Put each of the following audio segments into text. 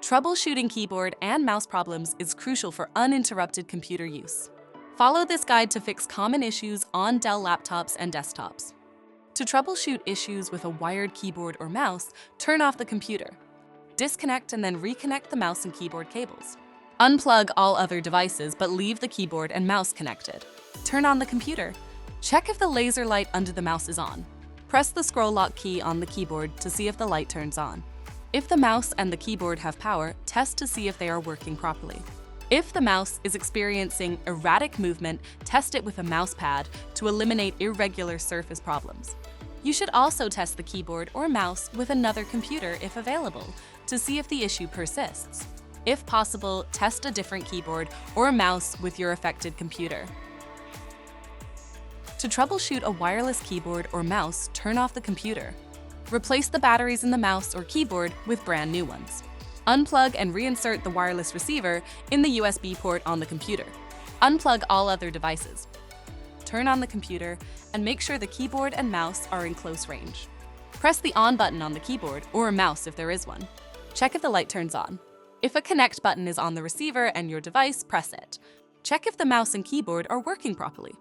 Troubleshooting keyboard and mouse problems is crucial for uninterrupted computer use. Follow this guide to fix common issues on Dell laptops and desktops. To troubleshoot issues with a wired keyboard or mouse, turn off the computer. Disconnect and then reconnect the mouse and keyboard cables. Unplug all other devices, but leave the keyboard and mouse connected. Turn on the computer. Check if the laser light under the mouse is on. Press the scroll lock key on the keyboard to see if the light turns on. If the mouse and the keyboard have power, test to see if they are working properly. If the mouse is experiencing erratic movement, test it with a mouse pad to eliminate irregular surface problems. You should also test the keyboard or mouse with another computer if available to see if the issue persists. If possible, test a different keyboard or mouse with your affected computer. To troubleshoot a wireless keyboard or mouse, turn off the computer. Replace the batteries in the mouse or keyboard with brand new ones. Unplug and reinsert the wireless receiver in the USB port on the computer. Unplug all other devices. Turn on the computer and make sure the keyboard and mouse are in close range. Press the on button on the keyboard or mouse if there is one. Check if the light turns on. If a connect button is on the receiver and your device, press it. Check if the mouse and keyboard are working properly.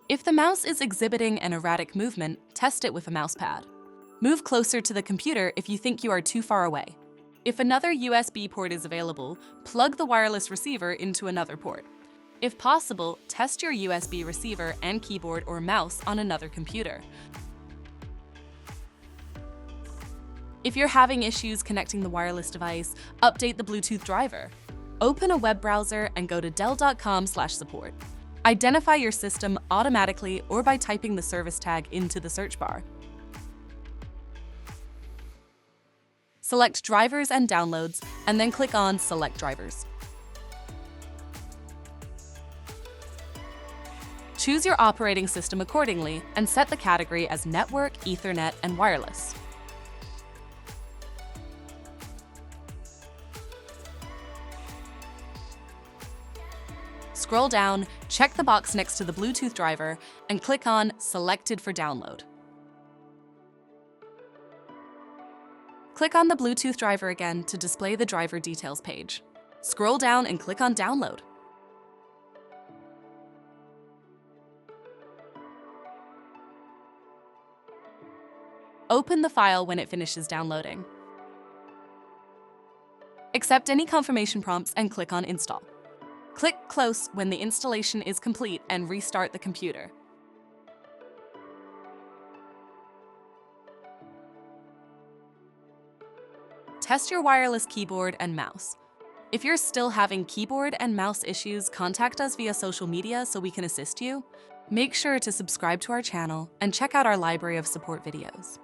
If the mouse is exhibiting an erratic movement, test it with a mouse pad. Move closer to the computer if you think you are too far away. If another USB port is available, plug the wireless receiver into another port. If possible, test your USB receiver and keyboard or mouse on another computer. If you're having issues connecting the wireless device, update the Bluetooth driver. Open a web browser and go to dell.com/support. Identify your system automatically or by typing the service tag into the search bar. Select Drivers and Downloads, and then click on Select Drivers. Choose your operating system accordingly and set the category as Network, Ethernet, and Wireless. Scroll down, check the box next to the Bluetooth driver, and click on Selected for Download. Click on the Bluetooth driver again to display the driver details page. Scroll down and click on Download. Open the file when it finishes downloading. Accept any confirmation prompts and click on Install. Click Close when the installation is complete and restart the computer. Test your wireless keyboard and mouse. If you're still having keyboard and mouse issues, contact us via social media so we can assist you. Make sure to subscribe to our channel and check out our library of support videos.